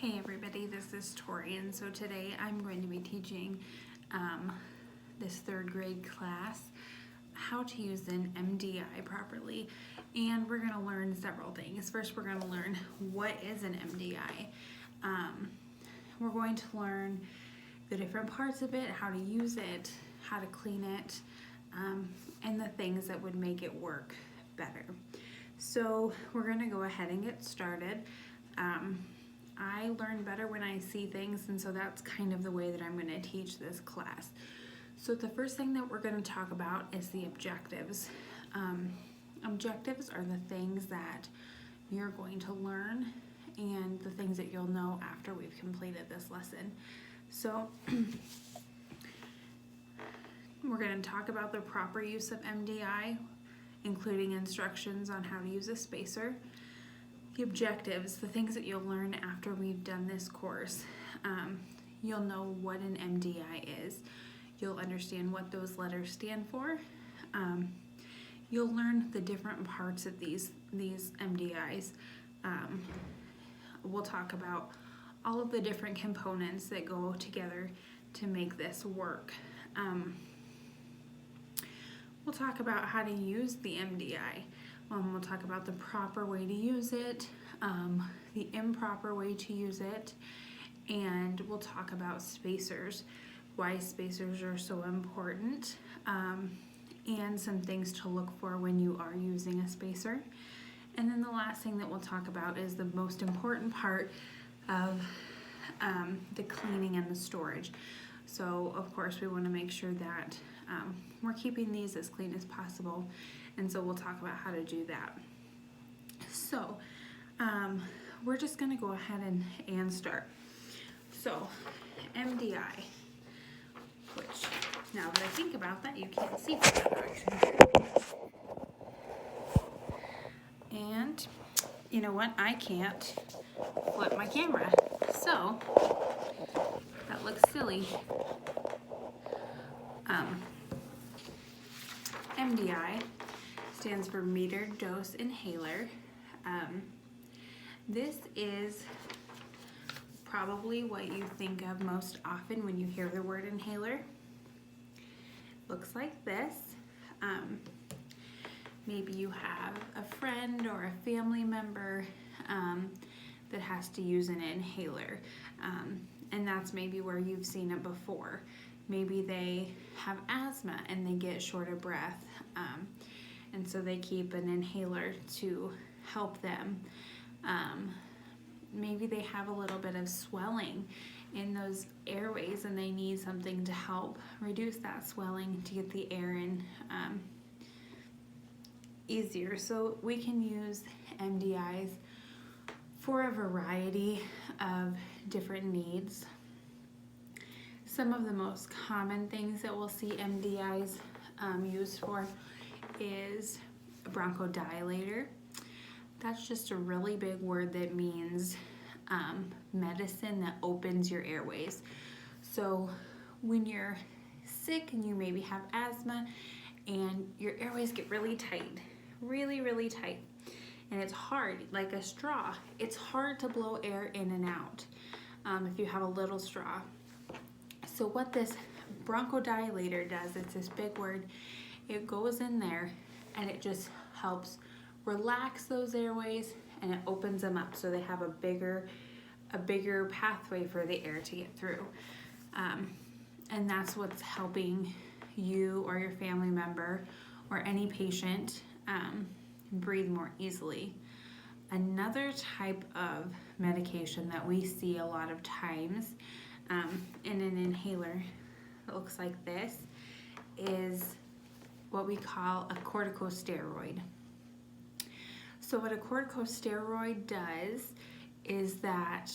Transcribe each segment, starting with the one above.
Hey everybody, this is Tori, and so today I'm going to be teaching this third grade class how to use an MDI properly, and we're going to learn several things. First, we're going to learn what is an MDI. We're going to learn the different parts of it, how to use it, how to clean it, and the things that would make it work better. So we're going to go ahead and get started. I learn better when I see things, and so that's kind of the way that I'm going to teach this class. So the first thing that we're going to talk about is the objectives. Objectives are the things that you're going to learn and the things that you'll know after we've completed this lesson. So we're going to talk about the proper use of MDI, including instructions on how to use a spacer. The objectives, the things that you'll learn after we've done this course. You'll know what an MDI is. You'll understand what those letters stand for. You'll learn the different parts of these MDIs. We'll talk about all of the different components that go together to make this work. We'll talk about how to use the MDI. We'll talk about the proper way to use it, the improper way to use it, and we'll talk about spacers, why spacers are so important, and some things to look for when you are using a spacer. And then the last thing that we'll talk about is the most important part of the cleaning and the storage. So of course we want to make sure that we're keeping these as clean as possible, and so we'll talk about how to do that. So we're just going to go ahead and start. So MDI, which now that I think about that, you can't see from that direction. And you know what? I can't flip my camera, so that looks silly. MDI stands for meter dose inhaler. This is probably what you think of most often when you hear the word inhaler. Looks like this. Maybe you have a friend or a family member that has to use an inhaler, and that's maybe where you've seen it before. Maybe they have asthma and they get short of breath, and so they keep an inhaler to help them. Maybe they have a little bit of swelling in those airways and they need something to help reduce that swelling to get the air in easier. So we can use MDIs for a variety of different needs. Some of the most common things that we'll see MDIs used for is a bronchodilator. That's just a really big word that means medicine that opens your airways. So when you're sick and you maybe have asthma and your airways get really tight, really tight, and it's hard, like a straw. It's hard to blow air in and out if you have a little straw. So what this bronchodilator does, it's this big word, it goes in there and it just helps relax those airways and it opens them up so they have a bigger pathway for the air to get through. And that's what's helping you or your family member or any patient breathe more easily. Another type of medication that we see a lot of times in an inhaler that looks like this is what we call a corticosteroid. So what a corticosteroid does is that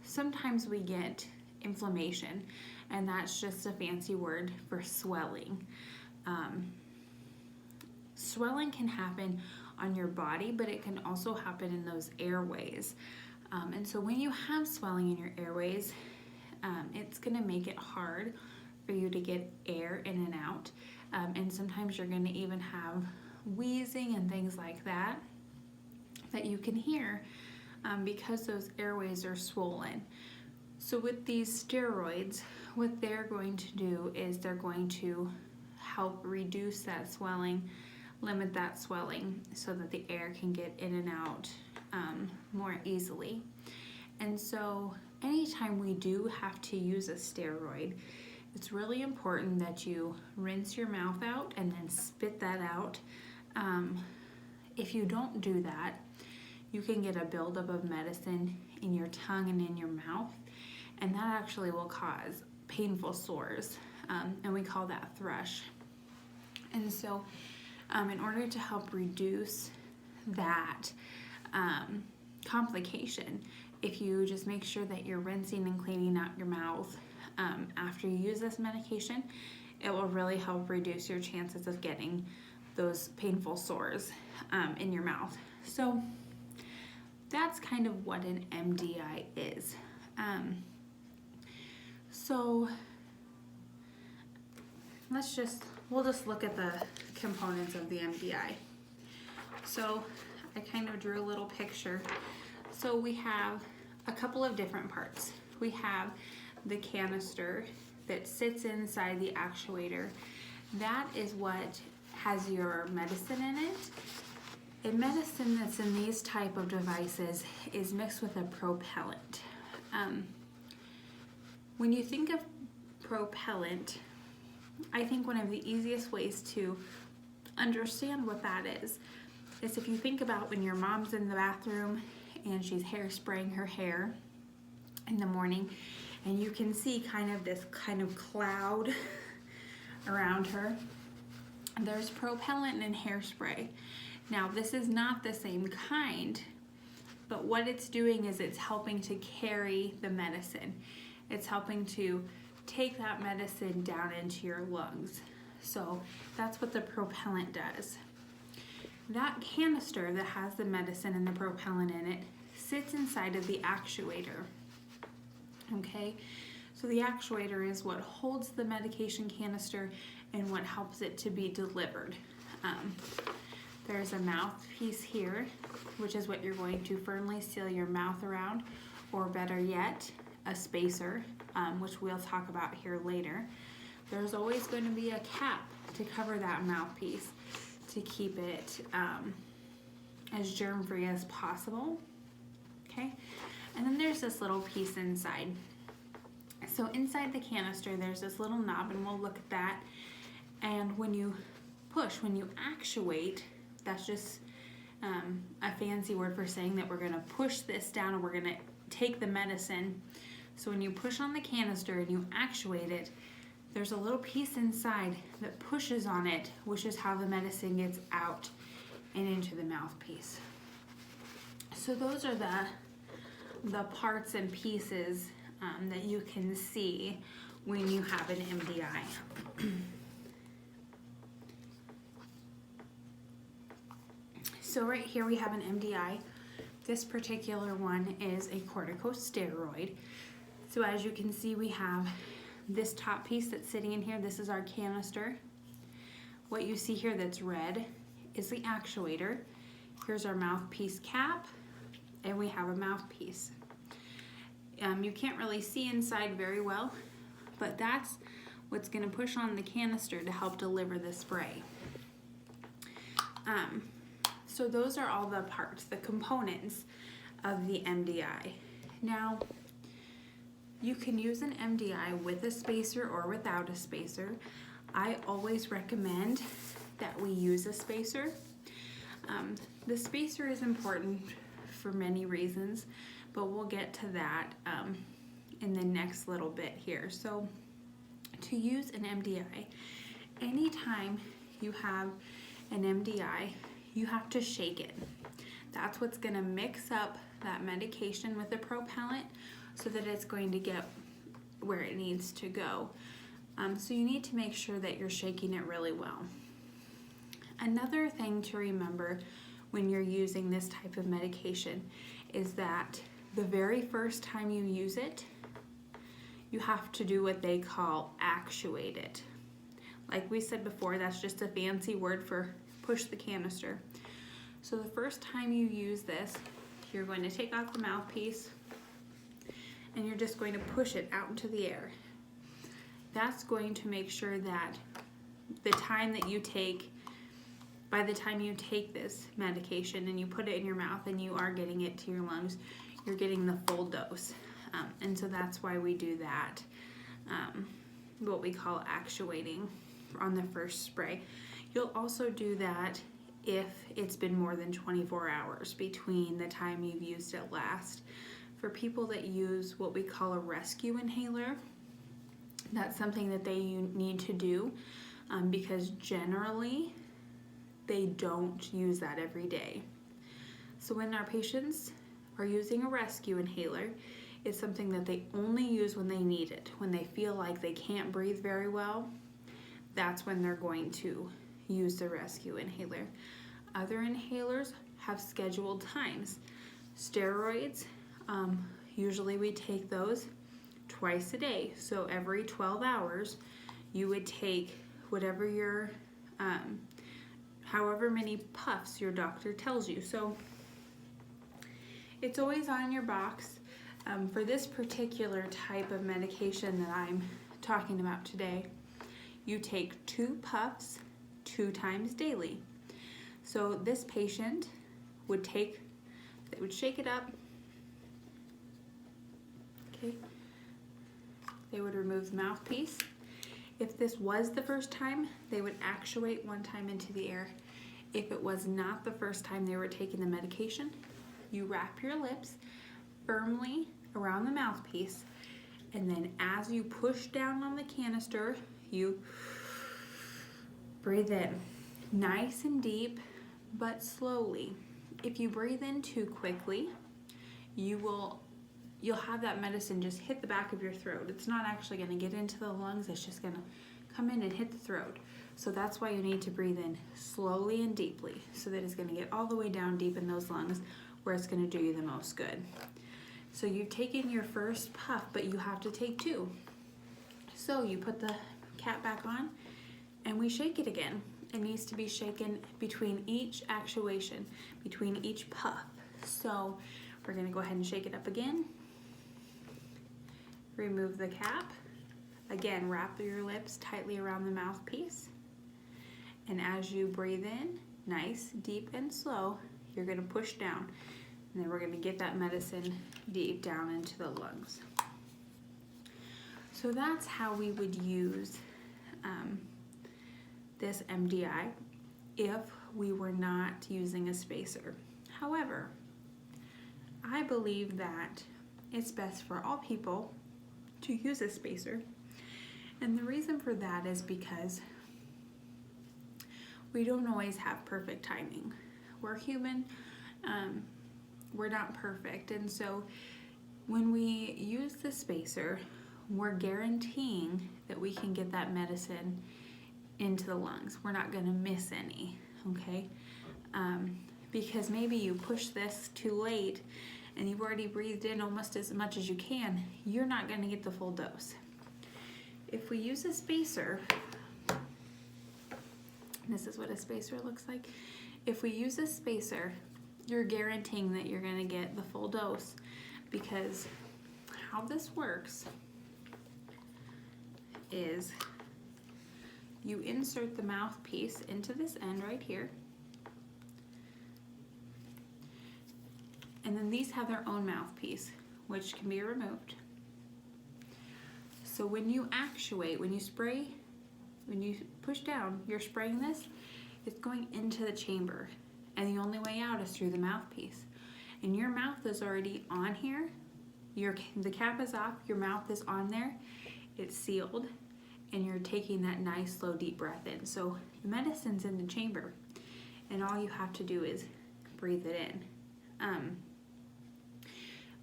sometimes we get inflammation, and that's just a fancy word for swelling. Swelling can happen on your body, but it can also happen in those airways. And so when you have swelling in your airways, it's going to make it hard for you to get air in and out. And sometimes you're going to even have wheezing and things like that you can hear because those airways are swollen. So with these steroids, what they're going to do is they're going to help reduce that swelling, limit that swelling, so that the air can get in and out more easily. And so anytime we do have to use a steroid, it's really important that you rinse your mouth out and then spit that out. If you don't do that, you can get a buildup of medicine in your tongue and in your mouth, and that actually will cause painful sores, and we call that thrush. And so in order to help reduce that complication, if you just make sure that you're rinsing and cleaning out your mouth after you use this medication, it will really help reduce your chances of getting those painful sores in your mouth. So that's kind of what an MDI is. So we'll just look at the components of the MDI. So I kind of drew a little picture. So we have a couple of different parts. We have the canister that sits inside the actuator. That is what has your medicine in it. And medicine that's in these type of devices is mixed with a propellant. When you think of propellant, I think one of the easiest ways to understand what that is if you think about when your mom's in the bathroom and she's hairspraying her hair in the morning, and you can see this kind of cloud around her. There's propellant in hairspray. Now this is not the same kind, but what it's doing is it's helping to carry the medicine. It's helping to take that medicine down into your lungs. So that's what the propellant does. That canister that has the medicine and the propellant in it sits inside of the actuator. Okay, so the actuator is what holds the medication canister and what helps it to be delivered. There's a mouthpiece here, which is what you're going to firmly seal your mouth around, or better yet, a spacer, which we'll talk about here later. There's always going to be a cap to cover that mouthpiece to keep it as germ-free as possible. Okay, and then there's this little piece inside. So inside the canister, there's this little knob, and we'll look at that. And when you actuate, that's just a fancy word for saying that we're going to push this down and we're going to take the medicine. So when you push on the canister and you actuate it, there's a little piece inside that pushes on it, which is how the medicine gets out and into the mouthpiece. So those are the parts and pieces that you can see when you have an MDI. So right here we have an MDI. This particular one is a corticosteroid. So as you can see, we have this top piece that's sitting in here. This is our canister. What you see here that's red is the actuator. Here's our mouthpiece cap, and we have a mouthpiece. You can't really see inside very well, but that's what's going to push on the canister to help deliver the spray. So those are all the parts, the components of the MDI. Now, you can use an MDI with a spacer or without a spacer. I always recommend that we use a spacer. The spacer is important for many reasons, but we'll get to that in the next little bit here. So to use an MDI, anytime you have an MDI, you have to shake it. That's what's going to mix up that medication with the propellant so that it's going to get where it needs to go. So you need to make sure that you're shaking it really well. Another thing to remember when you're using this type of medication is that the very first time you use it, you have to do what they call actuate it. Like we said before, that's just a fancy word for push the canister. So the first time you use this, you're going to take off the mouthpiece and you're just going to push it out into the air. That's going to make sure that the time that you take, by the time you take this medication and you put it in your mouth and you are getting it to your lungs, you're getting the full dose. And so that's why we do that, what we call actuating on the first spray. You'll also do that if it's been more than 24 hours between the time you've used it last. For people that use what we call a rescue inhaler, that's something that they need to do because generally they don't use that every day. So when our patients are using a rescue inhaler, it's something that they only use when they need it. When they feel like they can't breathe very well, that's when they're going to use the rescue inhaler. Other inhalers have scheduled times. Steroids, usually we take those twice a day. So every 12 hours, you would take whatever your, however many puffs your doctor tells you. So it's always on your box. For this particular type of medication that I'm talking about today, you take 2 puffs 2 times daily. So this patient would take, they would shake it up, okay, they would remove the mouthpiece. If this was the first time, they would actuate 1 time into the air. If it was not the first time they were taking the medication, you wrap your lips firmly around the mouthpiece, and then as you push down on the canister, you breathe in nice and deep, but slowly. If you breathe in too quickly, you'll have that medicine just hit the back of your throat. It's not actually going to get into the lungs, it's just going to come in and hit the throat. So that's why you need to breathe in slowly and deeply, so that it's going to get all the way down deep in those lungs where it's going to do you the most good. So you've taken your first puff, but you have to take 2. So you put the cap back on and we shake it again. It needs to be shaken between each actuation, between each puff. So we're going to go ahead and shake it up again. Remove the cap. Again, wrap your lips tightly around the mouthpiece. And as you breathe in, nice, deep, and slow, you're going to push down. And then we're going to get that medicine deep down into the lungs. So that's how we would use this MDI if we were not using a spacer. However, I believe that it's best for all people to use a spacer. And the reason for that is because we don't always have perfect timing. We're human, we're not perfect. And so when we use the spacer, we're guaranteeing that we can get that medicine into the lungs. We're not going to miss any, okay? Because maybe you push this too late and you've already breathed in almost as much as you can, you're not going to get the full dose. If we use a spacer, this is what a spacer looks like. If we use a spacer, you're guaranteeing that you're going to get the full dose, because how this works is you insert the mouthpiece into this end right here, and then these have their own mouthpiece, which can be removed. So when you actuate, when you spray, when you push down, you're spraying this, it's going into the chamber, and the only way out is through the mouthpiece. And your mouth is already on here, the cap is off, your mouth is on there, it's sealed, and you're taking that nice slow deep breath in. So the medicine's in the chamber, and all you have to do is breathe it in.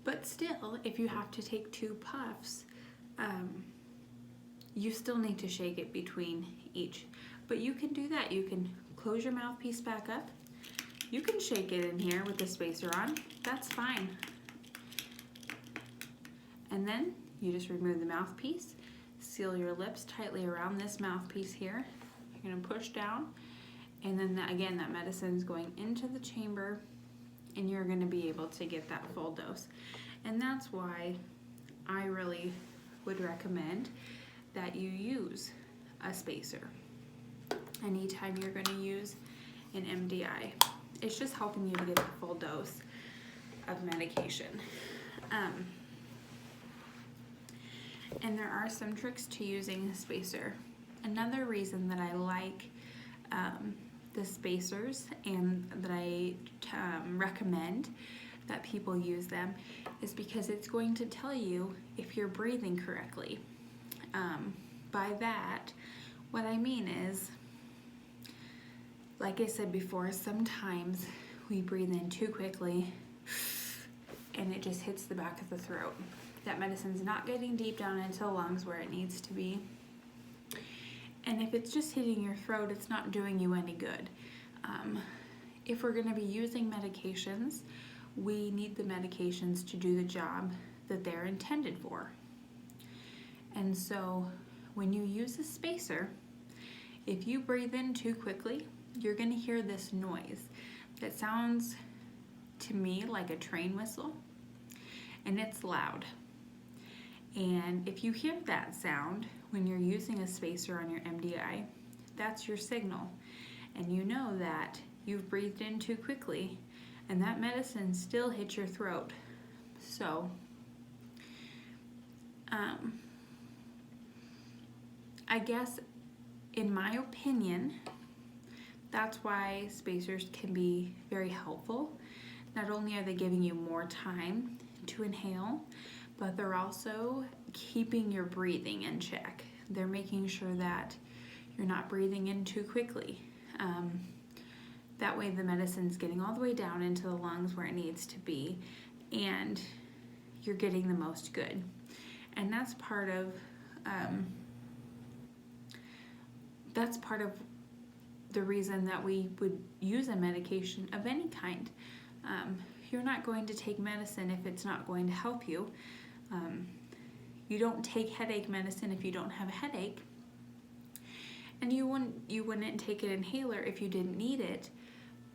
But still, if you have to take 2 puffs, you still need to shake it between each. But you can do that. You can close your mouthpiece back up. You can shake it in here with the spacer on. That's fine. And then you just remove the mouthpiece, seal your lips tightly around this mouthpiece here. You're going to push down, and then again, that medicine is going into the chamber, and you're going to be able to get that full dose. And that's why I really would recommend that you use a spacer anytime you're going to use an MDI. It's just helping you to get the full dose of medication. And there are some tricks to using a spacer. Another reason that I like the spacers and that I recommend that people use them is because it's going to tell you if you're breathing correctly. By that, what I mean is, like I said before, sometimes we breathe in too quickly and it just hits the back of the throat. That medicine's not getting deep down into the lungs where it needs to be. And if it's just hitting your throat, it's not doing you any good. If we're going to be using medications, we need the medications to do the job that they're intended for. And so when you use a spacer, if you breathe in too quickly, you're going to hear this noise that sounds to me like a train whistle, and it's loud. And if you hear that sound when you're using a spacer on your MDI, that's your signal. And you know that you've breathed in too quickly and that medicine still hit your throat. So, I guess in my opinion, that's why spacers can be very helpful. Not only are they giving you more time to inhale, but they're also keeping your breathing in check. They're making sure that you're not breathing in too quickly. That way the medicine's getting all the way down into the lungs where it needs to be, and you're getting the most good. And that's part of the reason that we would use a medication of any kind. You're not going to take medicine if it's not going to help you. You don't take headache medicine if you don't have a headache. And you wouldn't take an inhaler if you didn't need it.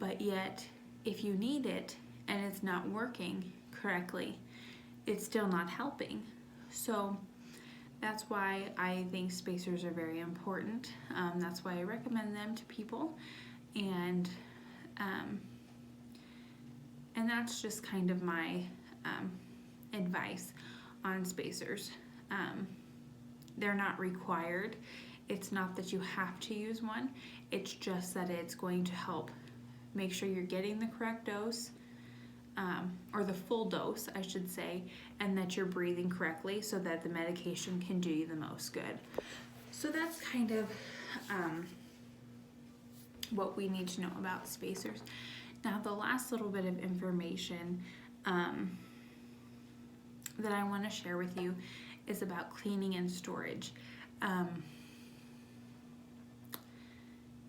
But yet, if you need it and it's not working correctly, it's still not helping. So that's why I think spacers are very important. That's why I recommend them to people. And that's just kind of my advice on spacers. They're not required. It's not that you have to use one. It's just that it's going to help make sure you're getting the correct dose, or the full dose, I should say, and that you're breathing correctly so that the medication can do you the most good. So that's kind of what we need to know about spacers. Now, the last little bit of information that I want to share with you is about cleaning and storage.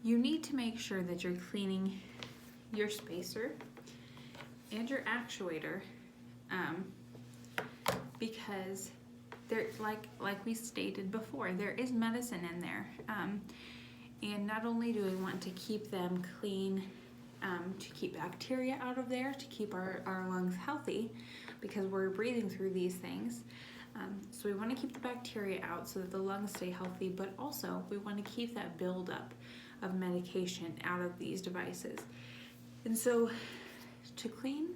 You need to make sure that you're cleaning your spacer and your actuator, because there, like we stated before, there is medicine in there, and not only do we want to keep them clean, to keep bacteria out of there, to keep our lungs healthy, because we're breathing through these things. So we want to keep the bacteria out so that the lungs stay healthy, but also we want to keep that buildup of medication out of these devices. And so to clean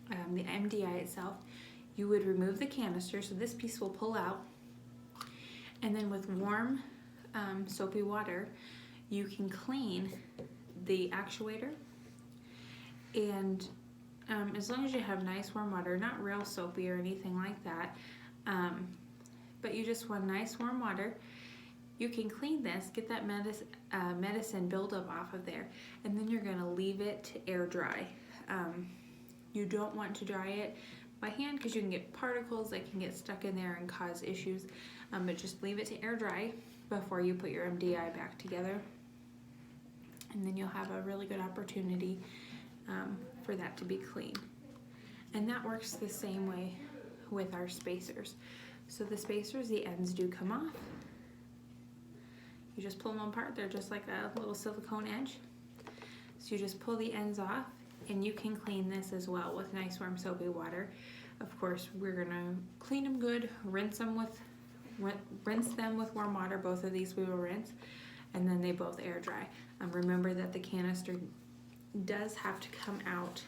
the MDI itself, you would remove the canister, so this piece will pull out, and then with warm soapy water you can clean the actuator. And as long as you have nice warm water, not real soapy or anything like that, but you just want nice warm water, you can clean this, get that medicine buildup off of there, and then you're going to leave it to air dry. You don't want to dry it by hand because you can get particles that can get stuck in there and cause issues, but just leave it to air dry before you put your MDI back together, and then you'll have a really good opportunity for that to be clean. And that works the same way with our spacers. So the spacers, the ends do come off. You just pull them apart. They're just like a little silicone edge. So you just pull the ends off, and you can clean this as well with nice warm soapy water. Of course, we're gonna clean them good, rinse them with warm water. Both of these we will rinse, and then they both air dry. Remember that the canister does have to come out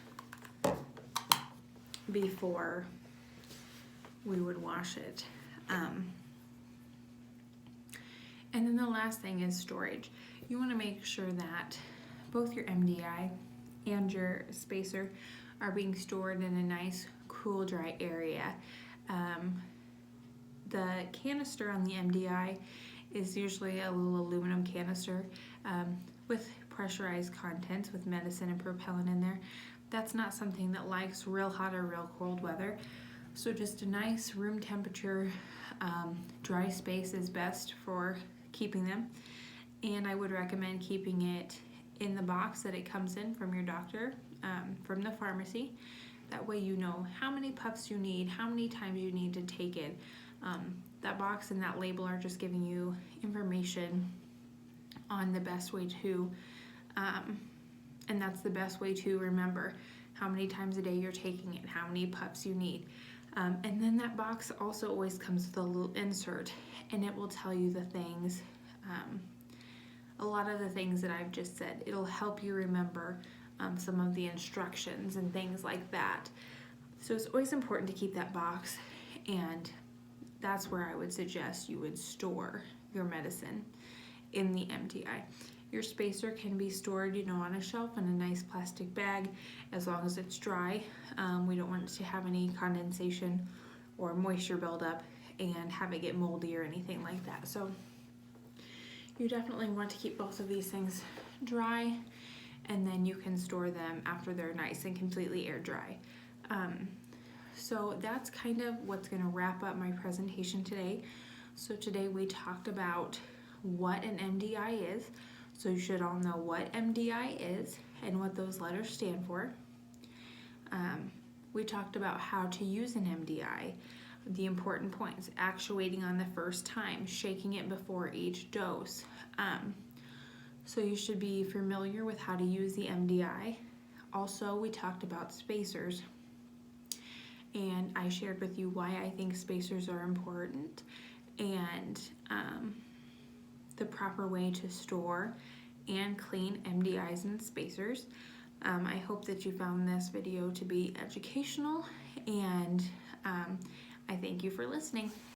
before we would wash it. And then the last thing is storage. You want to make sure that both your MDI and your spacer are being stored in a nice, cool, dry area. The canister on the MDI is usually a little aluminum canister with pressurized contents with medicine and propellant in there. That's not something that likes real hot or real cold weather. So just a nice room temperature dry space is best for keeping them. And I would recommend keeping it in the box that it comes in from your doctor, from the pharmacy. That way you know how many puffs you need, how many times you need to take it. That box and that label are just giving you information on the best way to, and that's the best way to remember how many times a day you're taking it, how many puffs you need. And then that box also always comes with a little insert, and it will tell you the things, a lot of the things that I've just said. It'll help you remember some of the instructions and things like that. So it's always important to keep that box, and that's where I would suggest you would store your medicine in the MDI. Your spacer can be stored, on a shelf in a nice plastic bag as long as it's dry. We don't want it to have any condensation or moisture buildup and have it get moldy or anything like that. So you definitely want to keep both of these things dry, and then you can store them after they're nice and completely air dry. So that's kind of what's going to wrap up my presentation today. So today we talked about what an MDI is. So you should all know what MDI is and what those letters stand for. We talked about how to use an MDI, the important points: actuating on the first time, shaking it before each dose. So you should be familiar with how to use the MDI. Also, we talked about spacers, and I shared with you why I think spacers are important, and the proper way to store and clean MDIs and spacers. I hope that you found this video to be educational, and I thank you for listening.